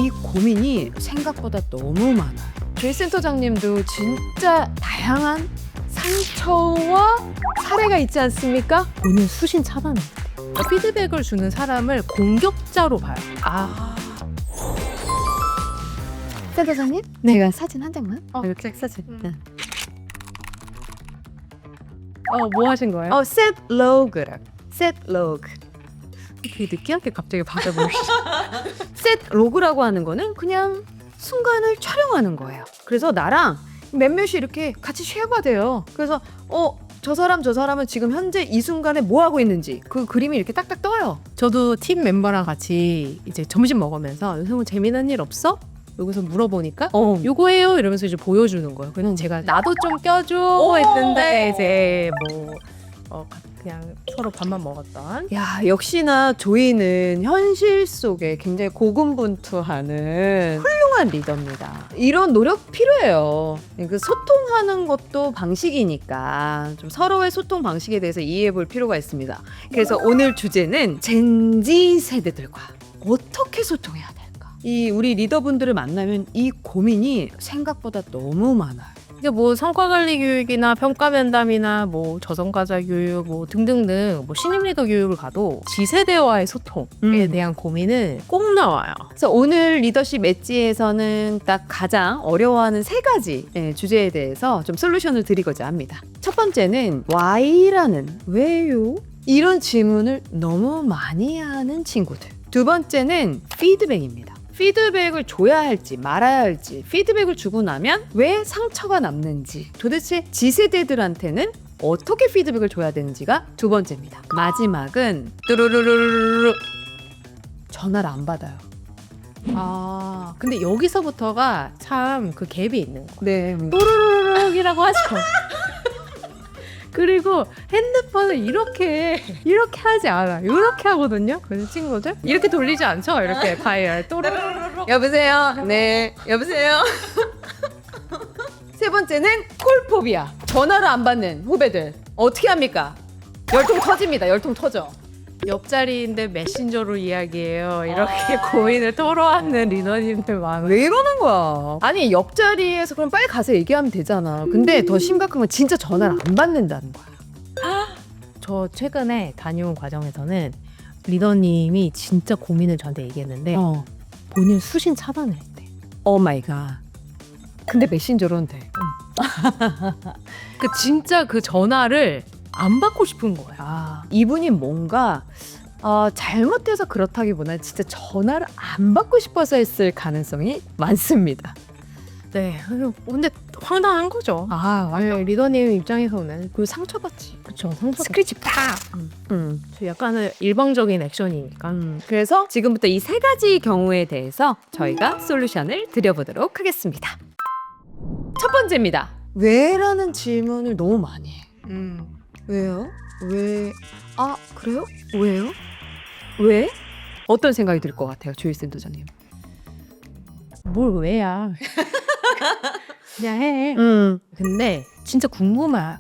이 고민이 생각보다 너무 많아요. 저희 센터장님도 진짜 다양한 상처와 사례가 있지 않습니까? 본인 수신 차단해. 피드백을 주는 사람을 공격자로 봐요. 센터장님? 내가 사진 한 장만? 이렇게 사진. 뭐 하신 거예요? set log라. set log. 되게 느끼하게 갑자기 받아보시죠. set log라고 하는 거는 그냥 순간을 촬영하는 거예요. 그래서 나랑 몇몇이 이렇게 같이 쉐어가 돼요. 그래서 저 사람은 지금 현재 이 순간에 뭐 하고 있는지 그 그림이 이렇게 딱딱 떠요. 저도 팀 멤버랑 같이 이제 점심 먹으면서 요즘은 재미난 일 없어? 여기서 물어보니까 요거예요 이러면서 이제 보여주는 거예요. 그래서 제가 나도 좀 껴줘 했는데 이제 그냥 서로 밥만 먹었던. 야, 역시나 조이는 현실 속에 굉장히 고군분투하는 훌륭한 리더입니다. 이런 노력 필요해요. 그 소통하는 것도 방식이니까 좀 서로의 소통 방식에 대해서 이해해 볼 필요가 있습니다. 그래서 오늘 주제는 젠지 세대들과 어떻게 소통해야 될까? 이 우리 리더분들을 만나면 이 고민이 생각보다 너무 많아요. 이게 뭐 성과관리 교육이나 평가 면담이나 뭐 저성과자 교육 뭐 등등등 뭐 신임 리더 교육을 가도 지세대와의 소통에 대한 고민은 꼭 나와요. 그래서 오늘 리더십 엣지에서는 딱 가장 어려워하는 세 가지 주제에 대해서 좀 솔루션을 드리고자 합니다. 첫 번째는 why라는 왜요? 이런 질문을 너무 많이 하는 친구들. 두 번째는 피드백입니다. 피드백을 줘야 할지 말아야 할지, 피드백을 주고 나면 왜 상처가 남는지, 도대체 지세대들한테는 어떻게 피드백을 줘야 되는지가 두 번째입니다. 마지막은 뚜루루루루루 전화를 안 받아요. 근데 여기서부터가 참 그 갭이 있는 거예요. 네. 또르르륵이라고 하죠. 그리고 핸드폰을 이렇게 하지 않아. 이렇게 하거든요. 그래서 친구들 이렇게 돌리지 않죠. 이렇게 다이얼 또르르륵. 여보세요? 네. 여보세요? 세 번째는 콜포비아. 전화를 안 받는 후배들. 어떻게 합니까? 열통 터집니다. 열통 터져. 옆자리인데 메신저로 이야기해요. 이렇게 고민을 토로하는 리더님들 많아요. 왜 이러는 거야? 아니 옆자리에서 그럼 빨리 가서 얘기하면 되잖아. 근데 더 심각한 건 진짜 전화를 안 받는다는 거야. 저 최근에 다녀온 과정에서는 리더님이 진짜 고민을 저한테 얘기했는데 본인 수신 차단했대. 오 마이 갓. 근데 메신저로는 돼. 그 진짜 그 전화를 안 받고 싶은 거야. 이분이 뭔가 잘못해서 그렇다기보다는 진짜 전화를 안 받고 싶어서 했을 가능성이 많습니다. 네. 근데 황당한 거죠. 아니, 리더님 입장에서는 그 상처받지. 그쵸. 상처. 스크래치 팍. 저 약간은 일방적인 액션이니까. 그래서 지금부터 이 세 가지 경우에 대해서 저희가 솔루션을 드려보도록 하겠습니다. 첫 번째입니다. 왜라는 질문을 너무 많이 해. 왜요? 왜? 그래요? 왜요? 왜? 어떤 생각이 들 것 같아요, 조이 센터장님? 뭘 왜야. 그냥 해. 근데 진짜 궁금한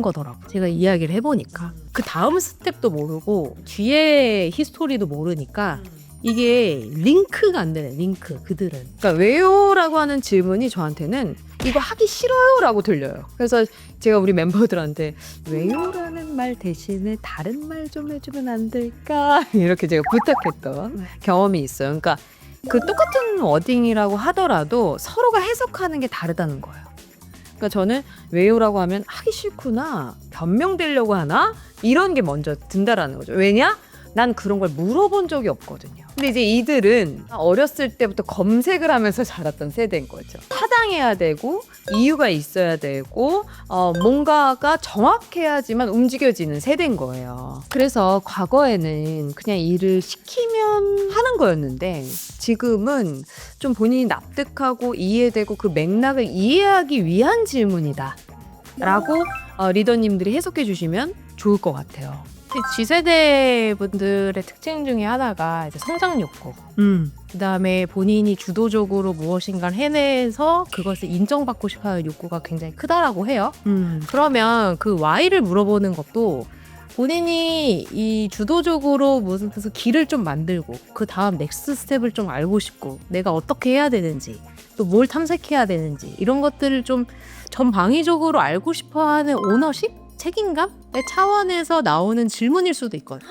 거더라고. 제가 이야기를 해보니까 그 다음 스텝도 모르고 뒤에 히스토리도 모르니까 이게 링크가 안 되네. 링크 그들은. 그러니까 왜요라고 하는 질문이 저한테는 이거 하기 싫어요라고 들려요. 그래서 제가 우리 멤버들한테 왜요라는 말 대신에 다른 말 좀 해주면 안 될까 이렇게 제가 부탁했던 경험이 있어요. 그러니까 그 똑같은 워딩이라고 하더라도 서로가 해석하는 게 다르다는 거예요. 그러니까 저는 왜요라고 하면 하기 싫구나, 변명되려고 하나 이런 게 먼저 든다라는 거죠. 왜냐? 난 그런 걸 물어본 적이 없거든요. 근데 이제 이들은 어렸을 때부터 검색을 하면서 자랐던 세대인 거죠. 타당해야 되고 이유가 있어야 되고 뭔가가 정확해야지만 움직여지는 세대인 거예요. 그래서 과거에는 그냥 일을 시키면 하는 거였는데 지금은 좀 본인이 납득하고 이해되고 그 맥락을 이해하기 위한 질문이다 라고 리더님들이 해석해 주시면 좋을 것 같아요. G세대 분들의 특징 중에 하나가 이제 성장 욕구. 그다음에 본인이 주도적으로 무엇인가를 해내서 그것을 인정받고 싶어하는 욕구가 굉장히 크다라고 해요. 그러면 그 why를 물어보는 것도 본인이 이 주도적으로 무슨 길을 좀 만들고 그 다음 넥스트 스텝을 좀 알고 싶고 내가 어떻게 해야 되는지 또 뭘 탐색해야 되는지 이런 것들을 좀 전방위적으로 알고 싶어하는 오너십? 책임감의 차원에서 나오는 질문일 수도 있거든요.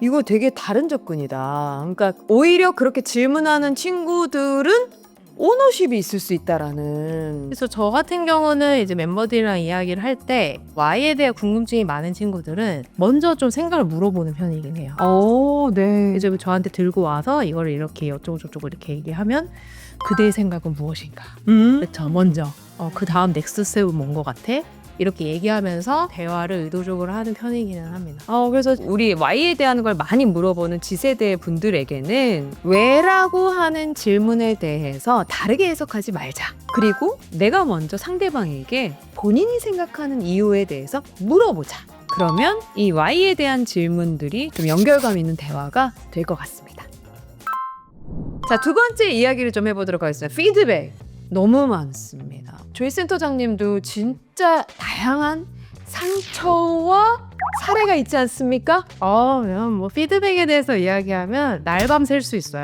이거 되게 다른 접근이다. 그러니까 오히려 그렇게 질문하는 친구들은 오너십이 있을 수 있다라는. 그래서 저 같은 경우는 이제 멤버들이랑 이야기를 할 때 Y에 대해 궁금증이 많은 친구들은 먼저 좀 생각을 물어보는 편이긴 해요. 네. 이제 저한테 들고 와서 이거를 이렇게 어쩌고저쩌고 이렇게 얘기하면 그대의 생각은 무엇인가? 그렇죠. 먼저 그 다음 넥스트 스텝은 뭔 것 같아? 이렇게 얘기하면서 대화를 의도적으로 하는 편이기는 합니다. 그래서 우리 Y에 대한 걸 많이 물어보는 Z세대 분들에게는 왜라고 하는 질문에 대해서 다르게 해석하지 말자. 그리고 내가 먼저 상대방에게 본인이 생각하는 이유에 대해서 물어보자. 그러면 이 Y에 대한 질문들이 좀 연결감 있는 대화가 될 것 같습니다. 자, 두 번째 이야기를 좀 해보도록 하겠습니다. 피드백. 너무 많습니다. 조이 센터장님도 진짜 다양한 상처와 사례가 있지 않습니까? 그냥 뭐 피드백에 대해서 이야기하면 날밤 샐 수 있어요.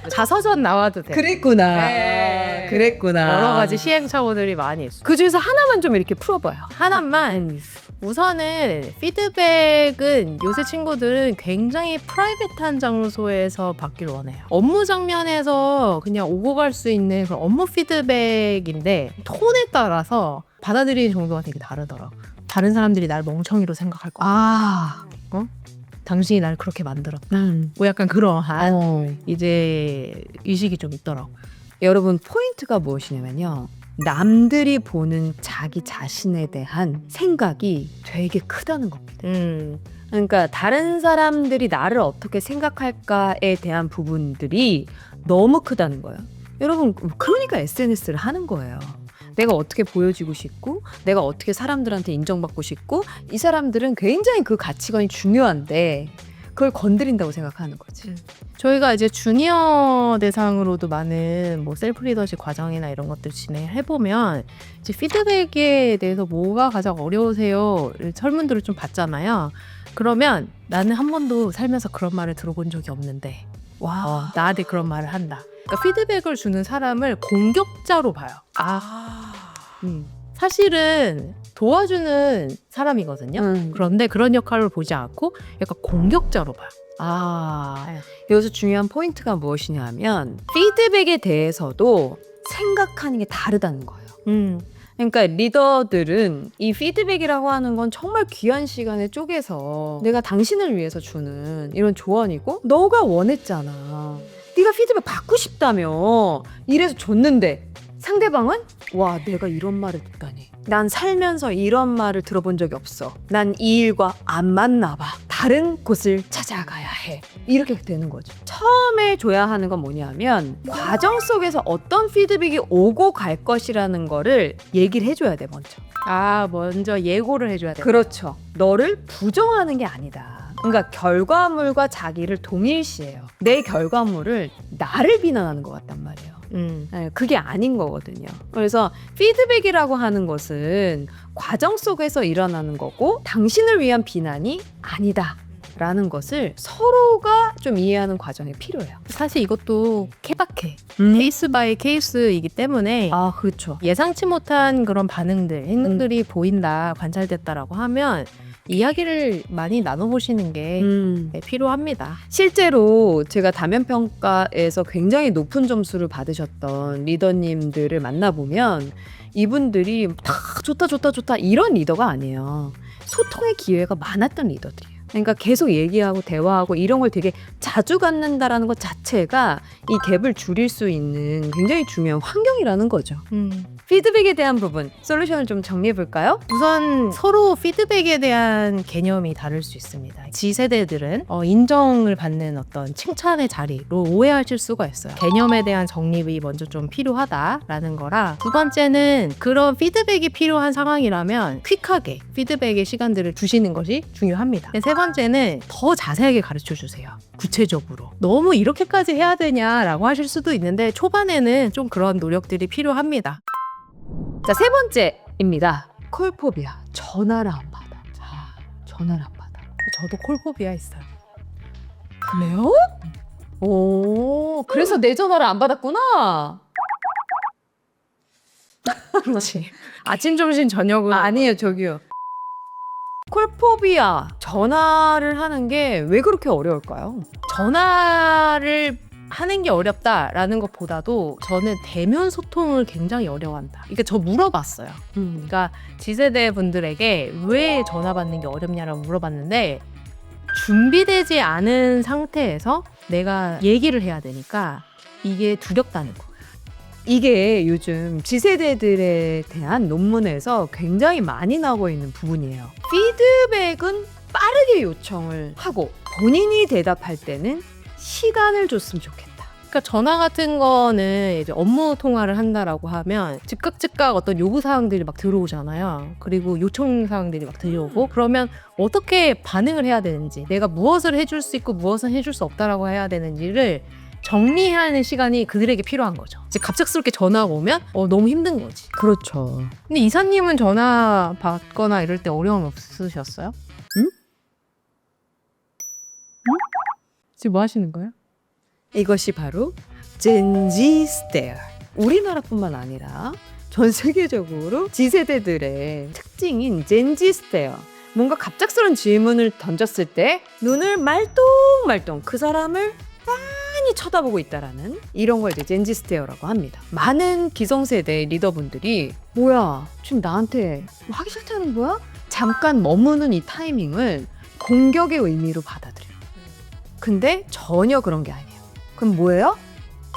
자서전 나와도 돼. 그랬구나. 네. 그랬구나. 여러 가지 시행착오들이 많이 있어요. 그 중에서 하나만 좀 이렇게 풀어봐요. 하나만 우선은 피드백은 요새 친구들은 굉장히 프라이빗한 장소에서 받길 원해요. 업무 장면에서 그냥 오고 갈 수 있는 그런 업무 피드백인데 톤에 따라서 받아들이는 정도가 되게 다르더라고. 다른 사람들이 날 멍청이로 생각할 거야. 당신이 날 그렇게 만들었다. 뭐 약간 그러한 이제 의식이 좀 있더라고. 여러분, 포인트가 무엇이냐면요. 남들이 보는 자기 자신에 대한 생각이 되게 크다는 겁니다. 그러니까 다른 사람들이 나를 어떻게 생각할까에 대한 부분들이 너무 크다는 거예요. 여러분, 그러니까 SNS를 하는 거예요. 내가 어떻게 보여지고 싶고 내가 어떻게 사람들한테 인정받고 싶고 이 사람들은 굉장히 그 가치관이 중요한데 그걸 건드린다고 생각하는 거지. 저희가 이제 주니어 대상으로도 많은 뭐 셀프 리더십 과정이나 이런 것들 진행해보면 이제 피드백에 대해서 뭐가 가장 어려우세요? 설문들을 좀 받잖아요. 그러면 나는 한 번도 살면서 그런 말을 들어본 적이 없는데 와 나한테 그런 말을 한다. 그러니까 피드백을 주는 사람을 공격자로 봐요. 사실은 도와주는 사람이거든요. 그런데 그런 역할을 보지 않고 약간 공격자로 봐요. 여기서 중요한 포인트가 무엇이냐면 피드백에 대해서도 생각하는 게 다르다는 거예요. 그러니까 리더들은 이 피드백이라고 하는 건 정말 귀한 시간을 쪼개서 내가 당신을 위해서 주는 이런 조언이고 너가 원했잖아. 네가 피드백 받고 싶다며 이래서 줬는데 상대방은 와 내가 이런 말을 듣다니 난 살면서 이런 말을 들어본 적이 없어. 난 이 일과 안 맞나 봐. 다른 곳을 찾아가야 해. 이렇게 되는 거죠. 처음에 줘야 하는 건 뭐냐면 과정 속에서 어떤 피드백이 오고 갈 것이라는 거를 얘기를 해줘야 돼. 먼저 예고를 해줘야 돼. 그렇죠. 너를 부정하는 게 아니다. 그러니까 결과물과 자기를 동일시해요. 내 결과물을 나를 비난하는 것 같단 말이에요. 그게 아닌 거거든요. 그래서 피드백이라고 하는 것은 과정 속에서 일어나는 거고 당신을 위한 비난이 아니다 라는 것을 서로가 좀 이해하는 과정이 필요해요. 사실 이것도 케바케 케이스 바이 케이스이기 때문에 그렇죠. 예상치 못한 그런 반응들, 행동들이 보인다, 관찰됐다라고 하면 이야기를 많이 나눠보시는 게 필요합니다. 실제로 제가 다면평가에서 굉장히 높은 점수를 받으셨던 리더님들을 만나보면 이분들이 다 좋다 이런 리더가 아니에요. 소통의 기회가 많았던 리더들이에요. 그러니까 계속 얘기하고 대화하고 이런 걸 되게 자주 갖는다라는 것 자체가 이 갭을 줄일 수 있는 굉장히 중요한 환경이라는 거죠. 피드백에 대한 부분, 솔루션을 좀 정리해 볼까요? 우선 서로 피드백에 대한 개념이 다를 수 있습니다. G세대들은 인정을 받는 어떤 칭찬의 자리로 오해하실 수가 있어요. 개념에 대한 정립이 먼저 좀 필요하다라는 거라, 두 번째는 그런 피드백이 필요한 상황이라면 퀵하게 피드백의 시간들을 주시는 것이 중요합니다. 세 번째는 더 자세하게 가르쳐 주세요. 구체적으로. 너무 이렇게까지 해야 되냐라고 하실 수도 있는데 초반에는 좀 그런 노력들이 필요합니다. 자, 세 번째입니다. 콜포비아. 전화를 안 받아. 전화를 안 받아. 저도 콜포비아 있어요. 그래요? 오, 그래서 내 전화를 안 받았구나. 그렇지. 아침, 점심, 저녁은 아니에요, 저기요. 콜포비아 전화를 하는 게 왜 그렇게 어려울까요? 전화를 하는 게 어렵다라는 것보다도 저는 대면 소통을 굉장히 어려워한다. 그러니까 저 물어봤어요. 그러니까 Z세대 분들에게 왜 전화 받는 게 어렵냐라고 물어봤는데 준비되지 않은 상태에서 내가 얘기를 해야 되니까 이게 두렵다는 거예요. 이게 요즘 Z세대들에 대한 논문에서 굉장히 많이 나오고 있는 부분이에요. 피드백은 빠르게 요청을 하고 본인이 대답할 때는 시간을 줬으면 좋겠다. 그러니까 전화 같은 거는 이제 업무 통화를 한다라고 하면 즉각 어떤 요구 사항들이 막 들어오잖아요. 그리고 요청 사항들이 막 들어오고 그러면 어떻게 반응을 해야 되는지, 내가 무엇을 해줄 수 있고 무엇은 해줄 수 없다라고 해야 되는지를 정리하는 시간이 그들에게 필요한 거죠. 이제 갑작스럽게 전화가 오면 너무 힘든 거지. 그렇죠. 근데 이사님은 전화 받거나 이럴 때 어려움 없으셨어요? 응? 지금 뭐 하시는 거예요? 이것이 바로 젠지 스테어. 우리나라뿐만 아니라 전 세계적으로 Z세대들의 특징인 젠지 스테어. 뭔가 갑작스러운 질문을 던졌을 때 눈을 말똥말똥 그 사람을 많이 쳐다보고 있다라는 이런 걸 이제 젠지 스테어라고 합니다. 많은 기성세대 리더분들이 뭐야 지금 나한테 뭐 하기 싫다는 거야? 잠깐 머무는 이 타이밍을 공격의 의미로 받아들여요. 근데 전혀 그런 게 아니에요. 그럼 뭐예요?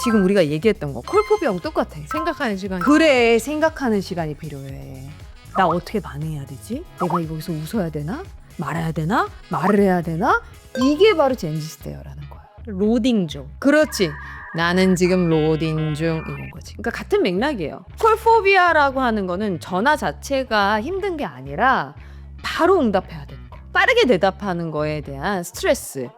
지금 우리가 얘기했던 거 콜포비아하고 똑같아. 생각하는 시간. 그래, 생각하는 시간이 필요해. 나 어떻게 반응해야 되지? 내가 여기서 웃어야 되나? 말아야 되나? 말을 해야 되나? 이게 바로 젠지 스테어라는 거야. 로딩 중. 그렇지. 나는 지금 로딩 중 이런 거지. 그러니까 같은 맥락이에요. 콜포비아라고 하는 거는 전화 자체가 힘든 게 아니라 바로 응답해야 되는 거. 빠르게 대답하는 거에 대한 스트레스.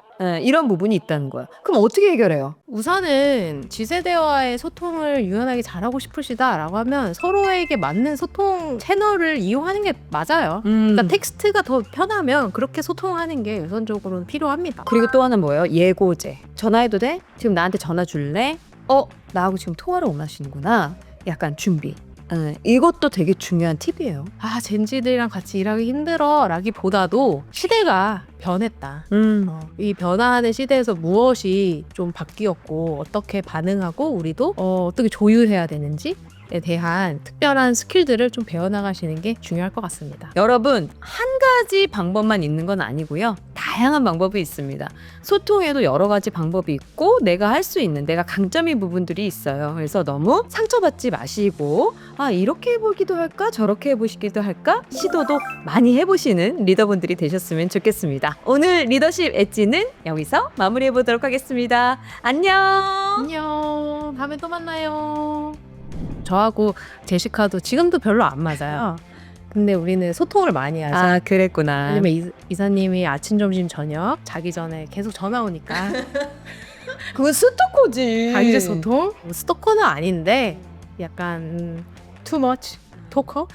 이런 부분이 있다는 거야. 그럼 어떻게 해결해요? 우선은 G세대와의 소통을 유연하게 잘하고 싶으시다라고 하면 서로에게 맞는 소통 채널을 이용하는 게 맞아요. 그러니까 텍스트가 더 편하면 그렇게 소통하는 게 우선적으로는 필요합니다. 그리고 또 하나 뭐예요? 예고제. 전화해도 돼? 지금 나한테 전화 줄래? 나하고 지금 통화를 원하시는구나. 약간 준비. 이것도 되게 중요한 팁이에요. 젠지들이랑 같이 일하기 힘들어 라기보다도 시대가 변했다. 이 변화하는 시대에서 무엇이 좀 바뀌었고 어떻게 반응하고 우리도 어떻게 조율해야 되는지에 대한 특별한 스킬들을 좀 배워나가시는 게 중요할 것 같습니다. 여러분, 한 가지 방법만 있는 건 아니고요. 다양한 방법이 있습니다. 소통에도 여러 가지 방법이 있고 내가 할 수 있는 내가 강점인 부분들이 있어요. 그래서 너무 상처받지 마시고 이렇게 해보기도 할까 저렇게 해보시기도 할까 시도도 많이 해보시는 리더분들이 되셨으면 좋겠습니다. 오늘 리더십 엣지는 여기서 마무리해보도록 하겠습니다. 안녕. 안녕. 다음에 또 만나요. 저하고 제시카도 지금도 별로 안 맞아요. 근데 우리는 소통을 많이 하죠. 그랬구나. 왜냐면 이사님이 아침, 점심, 저녁 자기 전에 계속 전화 오니까 그건 스토커지. 강제 소통? 스토커는 아닌데 약간 too much 토커?